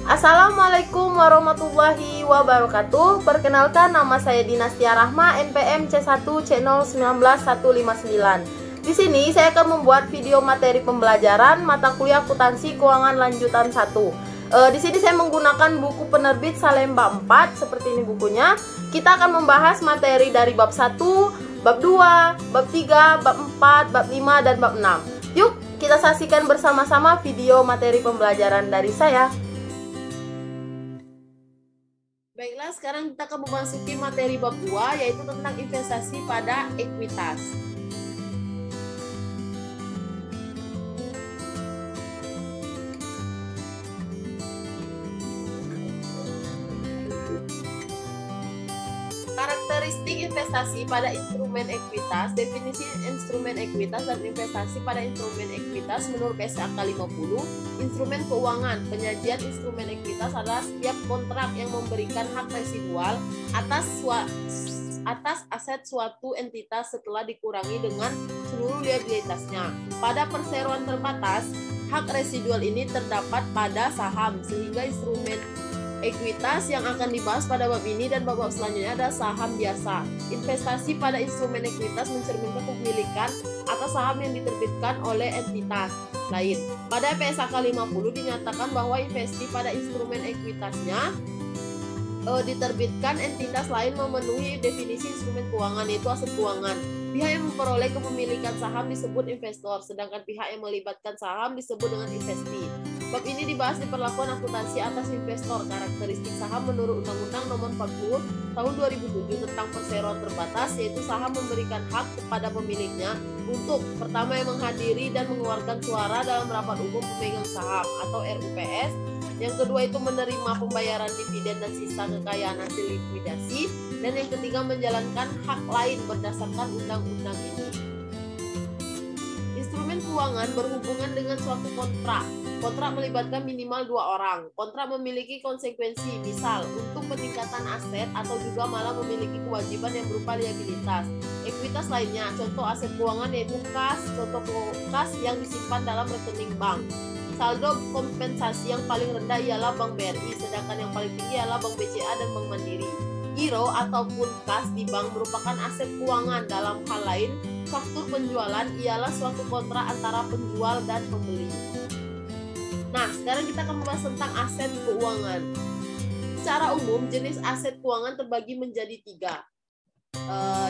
Assalamualaikum warahmatullahi wabarakatuh. Perkenalkan, nama saya Dinastia Rahma, NPM C1 C019159. Di sini saya akan membuat video materi pembelajaran mata kuliah akuntansi keuangan lanjutan 1. Di sini saya menggunakan buku penerbit Salemba 4, seperti ini bukunya. Kita akan membahas materi dari bab 1, bab 2, bab 3, bab 4, bab 5, dan bab 6. Yuk, kita saksikan bersama-sama video materi pembelajaran dari saya. Baiklah, sekarang kita akan memasuki materi bab 2, yaitu tentang investasi pada ekuitas. Karakteristik investasi pada instrumen ekuitas, definisi instrumen ekuitas dan investasi pada instrumen ekuitas menurut PSAK 50. Instrumen keuangan, penyajian instrumen ekuitas adalah setiap kontrak yang memberikan hak residual atas aset suatu entitas setelah dikurangi dengan seluruh liabilitasnya. Pada perseroan terbatas, hak residual ini terdapat pada saham, sehingga instrumen ekuitas yang akan dibahas pada bab ini dan bab selanjutnya adalah saham biasa. Investasi pada instrumen ekuitas mencerminkan kepemilikan atas saham yang diterbitkan oleh entitas lain. Pada PSAK 50 dinyatakan bahwa investasi pada instrumen ekuitasnya diterbitkan entitas lain memenuhi definisi instrumen keuangan, yaitu aset keuangan. Pihak yang memperoleh kepemilikan saham disebut investor, sedangkan pihak yang melibatkan saham disebut dengan investee. Bab ini dibahas di perlakuan akuntansi atas investor. Karakteristik saham menurut Undang-Undang Nomor 40 Tahun 2007 tentang perseroan terbatas, yaitu saham memberikan hak kepada pemiliknya untuk pertama yang menghadiri dan mengeluarkan suara dalam rapat umum pemegang saham atau RUPS. Yang kedua itu menerima pembayaran dividen dan sisa kekayaan hasil likuidasi, dan yang ketiga menjalankan hak lain berdasarkan undang-undang ini. Instrumen keuangan berhubungan dengan suatu kontrak. Kontrak melibatkan minimal 2 orang. Kontrak memiliki konsekuensi, misal untuk peningkatan aset atau juga malah memiliki kewajiban yang berupa liabilitas. Ekuitas lainnya, contoh aset keuangan yaitu kas, contoh kas yang disimpan dalam rekening bank. Saldo kompensasi yang paling rendah ialah Bank BRI, sedangkan yang paling tinggi ialah Bank BCA dan Bank Mandiri. Giro ataupun kas di bank merupakan aset keuangan. Dalam hal lain, faktur penjualan ialah suatu kontrak antara penjual dan pembeli. Nah, sekarang kita akan membahas tentang aset keuangan. Secara umum, jenis aset keuangan terbagi menjadi 3,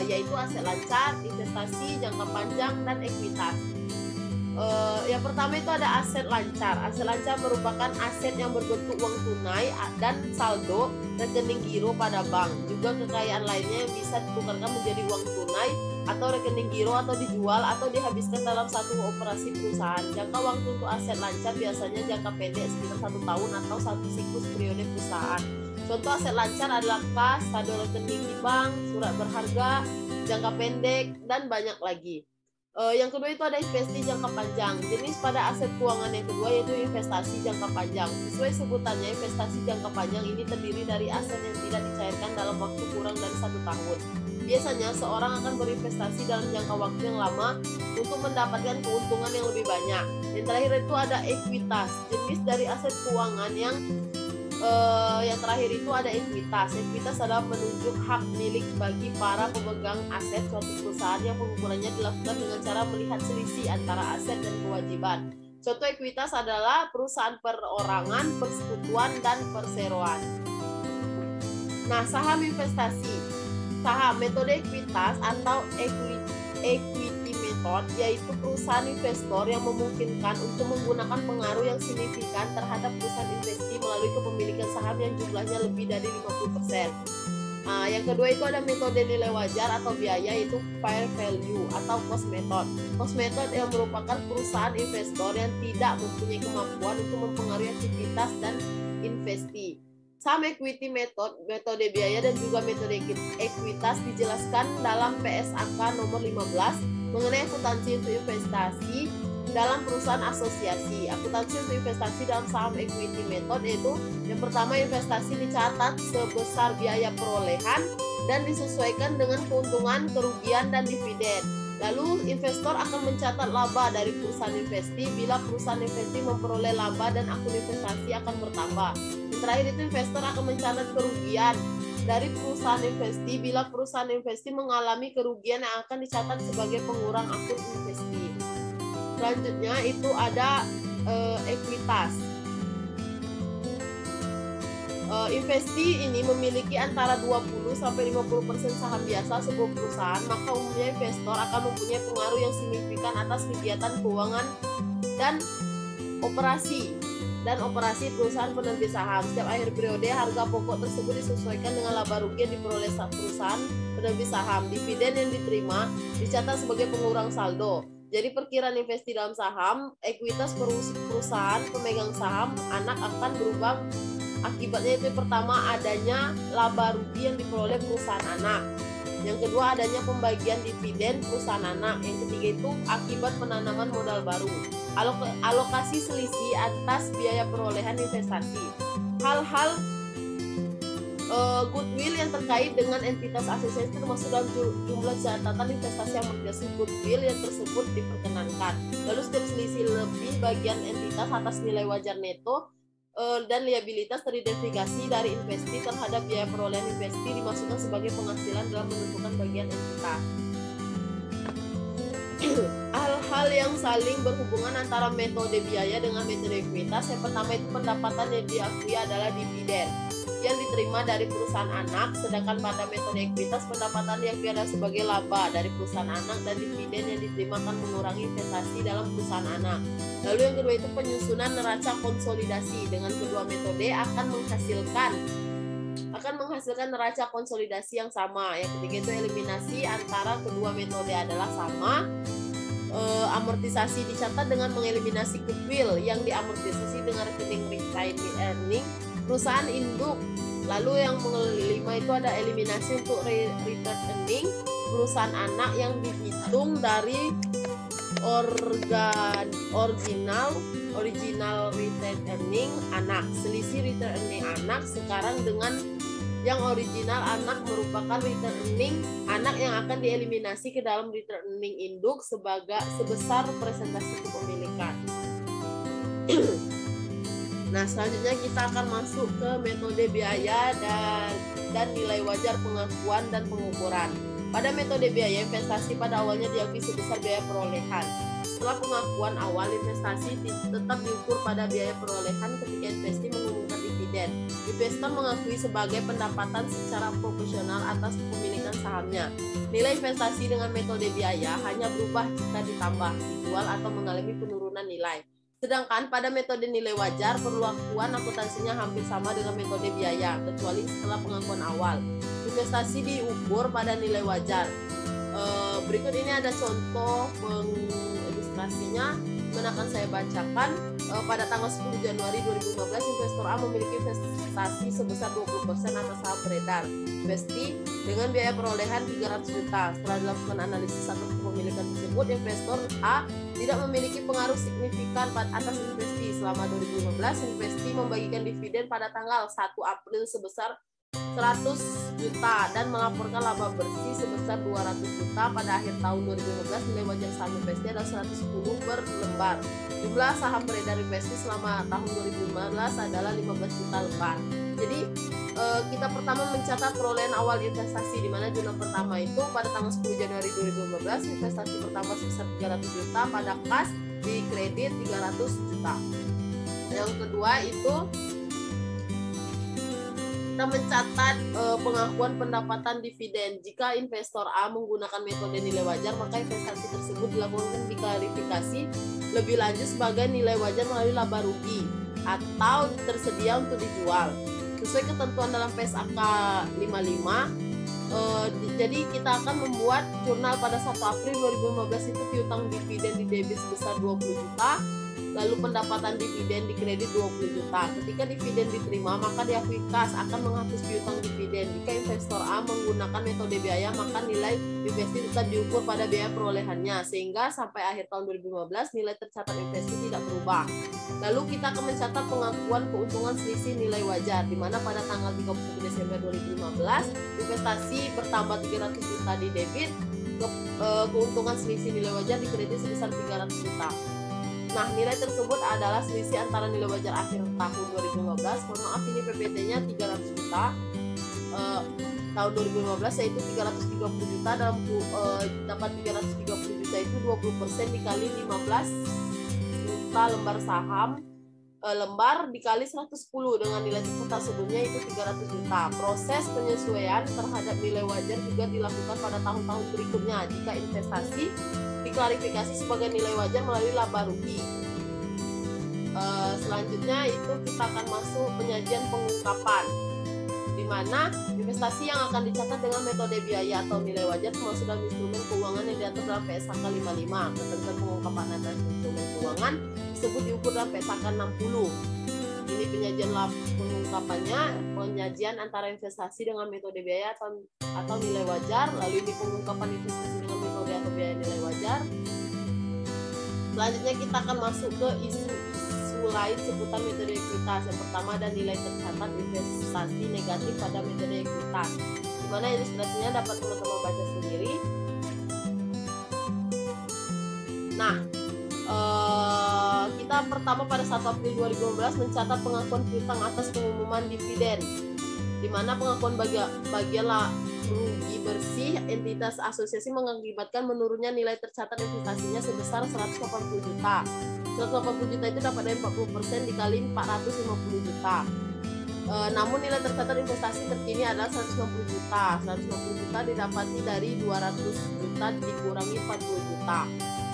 yaitu aset lancar, investasi, jangka panjang, dan ekuitas. Yang pertama itu ada aset lancar. Aset lancar merupakan aset yang berbentuk uang tunai dan saldo rekening giro pada bank. Juga kekayaan lainnya yang bisa ditukarkan menjadi uang tunai atau rekening giro atau dijual atau dihabiskan dalam satu operasi perusahaan. Jangka waktu untuk aset lancar biasanya jangka pendek sekitar 1 tahun atau 1 siklus periode perusahaan. Contoh aset lancar adalah kas, saldo rekening di bank, surat berharga, jangka pendek, dan banyak lagi. Yang kedua itu ada investasi jangka panjang. Jenis pada aset keuangan yang kedua yaitu investasi jangka panjang. Sesuai sebutannya, investasi jangka panjang ini terdiri dari aset yang tidak dicairkan dalam waktu kurang dari 1 tahun. Biasanya seorang akan berinvestasi dalam jangka waktu yang lama untuk mendapatkan keuntungan yang lebih banyak. Yang terakhir itu ada ekuitas. Jenis dari aset keuangan yang terakhir itu ada ekuitas. Ekuitas adalah menunjuk hak milik bagi para pemegang aset suatu perusahaan yang pengukurannya dilakukan dengan cara melihat selisih antara aset dan kewajiban. Contoh ekuitas adalah perusahaan perorangan, persekutuan, dan perseroan. Nah, saham investasi. Saham metode ekuitas atau equity method yaitu perusahaan investor yang memungkinkan untuk menggunakan pengaruh yang signifikan terhadap perusahaan investasi melalui kepemilikan saham yang jumlahnya lebih dari 50%. Yang kedua itu ada metode nilai wajar atau biaya, yaitu fair value atau cost method. Cost method yang merupakan perusahaan investor yang tidak mempunyai kemampuan untuk mempengaruhi aktivitas dan investasi. Saham equity method, metode biaya dan juga metode ekuitas dijelaskan dalam PSAK nomor 15 mengenai akuntansi untuk investasi dalam perusahaan asosiasi. Akuntansi untuk investasi dalam saham equity method yaitu yang pertama, investasi dicatat sebesar biaya perolehan dan disesuaikan dengan keuntungan, kerugian, dan dividen. Lalu investor akan mencatat laba dari perusahaan investi bila perusahaan investi memperoleh laba dan akun investasi akan bertambah. Yang terakhir itu investor akan mencatat kerugian dari perusahaan investi bila perusahaan investi mengalami kerugian yang akan dicatat sebagai pengurang akun investi. Selanjutnya itu ada ekuitas. Investi ini memiliki antara 20-50% saham biasa sebuah perusahaan, maka umumnya investor akan mempunyai pengaruh yang signifikan atas kegiatan keuangan dan operasi perusahaan penerbit saham. Setiap akhir periode, harga pokok tersebut disesuaikan dengan laba rugi yang diperoleh perusahaan penerbit saham. Dividen yang diterima dicatat sebagai pengurang saldo. Jadi perkiraan investasi dalam saham, ekuitas perusahaan pemegang saham anak akan berubah. Akibatnya itu pertama adanya laba rugi yang diperoleh perusahaan anak. Yang kedua adanya pembagian dividen perusahaan anak. Yang ketiga itu akibat penanaman modal baru. Alokasi selisih atas biaya perolehan investasi. Hal-hal goodwill yang terkait dengan entitas asosiasi termasuk dalam jumlah catatan investasi amortisasi goodwill yang tersebut diperkenankan. Lalu setiap selisih lebih bagian entitas atas nilai wajar neto dan liabilitas teridentifikasi dari investi terhadap biaya perolehan investi dimasukkan sebagai penghasilan dalam menentukan bagian entitas. Hal-hal yang saling berhubungan antara metode biaya dengan metode ekuitas. Yang pertama itu pendapatan yang diakui adalah dividen yang diterima dari perusahaan anak, sedangkan pada metode ekuitas pendapatan diakui adalah sebagai laba dari perusahaan anak dan dividen yang diterima akan mengurangi investasi dalam perusahaan anak. Lalu yang kedua itu penyusunan neraca konsolidasi. Dengan kedua metode akan menghasilkan neraca konsolidasi yang sama. Yang ketiga itu eliminasi antara kedua metode adalah sama. Amortisasi dicatat dengan mengeliminasi goodwill yang diamortisasi dengan rekening retained earning perusahaan induk. Lalu yang kelima itu ada eliminasi untuk return earning perusahaan anak yang dihitung dari original return earning anak. Selisih return earning anak sekarang dengan yang original anak merupakan return earning anak yang akan dieliminasi ke dalam return earning induk sebesar presentasi kepemilikan. Nah, selanjutnya kita akan masuk ke metode biaya dan nilai wajar pengakuan dan pengukuran. Pada metode biaya, investasi pada awalnya diakui sebesar biaya perolehan. Setelah pengakuan awal, investasi tetap diukur pada biaya perolehan ketika investasi mengumumkan dividen. Investor mengakui sebagai pendapatan secara proporsional atas kepemilikan sahamnya. Nilai investasi dengan metode biaya hanya berubah jika ditambah, dijual, atau mengalami penurunan nilai. Sedangkan pada metode nilai wajar, perlakuan akuntansinya hampir sama dengan metode biaya, kecuali setelah pengakuan awal. Investasi diukur pada nilai wajar. Berikut ini ada contoh pengilustrasinya. Akan saya bacakan. Pada tanggal 10 Januari 2015, investor A memiliki investasi sebesar 20% atas saham beredar. Investi dengan biaya perolehan 300 juta. Setelah dilakukan analisis atas kepemilikan tersebut, investor A tidak memiliki pengaruh signifikan atas investi. Selama 2015, investi membagikan dividen pada tanggal 1 April sebesar 100 juta dan melaporkan laba bersih sebesar 200 juta. Pada akhir tahun 2015, nilai wajar saham investi adalah 110 per lembar. Jumlah saham beredar investi selama tahun 2015 adalah 15 juta lembar. Jadi kita pertama mencatat perolehan awal investasi, di mana jumlah pertama itu pada tanggal 10 Januari 2015 investasi pertama sebesar 300 juta, pada kas di kredit 300 juta. Yang kedua itu kita mencatat pengakuan pendapatan dividen. Jika investor A menggunakan metode nilai wajar, maka investasi tersebut dilakukan diklarifikasi lebih lanjut sebagai nilai wajar melalui laba rugi atau tersedia untuk dijual sesuai ketentuan dalam PSAK 55. Jadi kita akan membuat jurnal pada 1 April 2015 itu piutang dividen di debit sebesar 20 juta. Lalu pendapatan dividen di kredit 20 juta. Ketika dividen diterima, maka diakui kas akan menghapus piutang dividen. Jika investor A menggunakan metode biaya, maka nilai investasi tetap diukur pada biaya perolehannya, sehingga sampai akhir tahun 2015 nilai tercatat investasi tidak berubah. Lalu kita akan mencatat pengakuan keuntungan selisih nilai wajar, di mana pada tanggal 31 Desember 2015 investasi bertambah 300 juta di debit keuntungan selisih nilai wajar dikredit sebesar 300 juta. Nah, nilai tersebut adalah selisih antara nilai wajar akhir tahun 2015, mohon maaf ini PBT-nya 300 juta, tahun 2015 yaitu 330 juta, dalam dapat 330 juta itu 20% dikali 15 juta lembar saham, lembar dikali 110 dengan nilai tercatat sebelumnya itu 300 juta. Proses penyesuaian terhadap nilai wajar juga dilakukan pada tahun-tahun berikutnya jika investasi diklarifikasi sebagai nilai wajar melalui laba rugi. Selanjutnya itu kita akan masuk penyajian pengungkapan, di mana investasi yang akan dicatat dengan metode biaya atau nilai wajar termasuk dalam instrumen keuangan yang diatur dalam PSAK 55. Ketentuan pengungkapan atas instrumen keuangan disebut diukur dalam PSAK 60. Ini penyajian pengungkapannya, penyajian antara investasi dengan metode biaya atau nilai wajar, lalu ini pengungkapan investasi dengan metode atau biaya nilai wajar. Selanjutnya kita akan masuk ke isu lain seputar metode ekuitas. Yang pertama ada nilai tercatat investasi negatif pada metode ekuitas, di mana ilustrasinya dapat teman-teman baca sendiri. Nah, kita pertama pada 1 April 2015 mencatat pengakuan piutang atas pengumuman dividen, di mana pengakuan bagian rugi bersih entitas asosiasi mengakibatkan menurunnya nilai tercatat investasinya sebesar 180 juta. 180 juta itu dapat dari 40% dikali 450 juta. Namun nilai tercatat investasi terkini adalah 160 juta. 160 juta didapati dari 200 juta dikurangi 40 juta.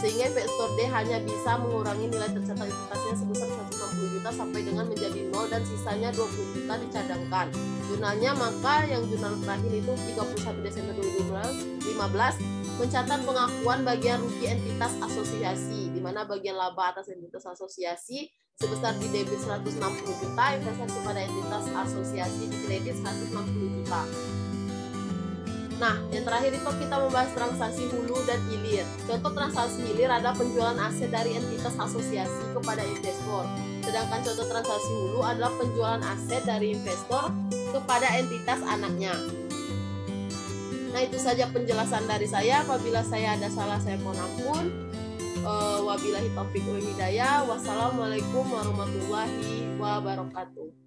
Sehingga investor D hanya bisa mengurangi nilai tercatat investasinya sebesar 160 juta sampai dengan menjadi 0 dan sisanya 20 juta dicadangkan. Jurnalnya maka yang jurnal terakhir itu 31 Desember 2015 mencatat pengakuan bagian rugi entitas asosiasi, di mana bagian laba atas entitas asosiasi sebesar di debit 160 juta, investasi pada entitas asosiasi di kredit 160 juta. Nah, yang terakhir itu kita membahas transaksi hulu dan hilir. Contoh transaksi hilir adalah penjualan aset dari entitas asosiasi kepada investor. Sedangkan contoh transaksi hulu adalah penjualan aset dari investor kepada entitas anaknya. Nah, itu saja penjelasan dari saya. Apabila saya ada salah, saya mohon ampun. Wabillahi taufiq wal hidayah. Wassalamualaikum warahmatullahi wabarakatuh.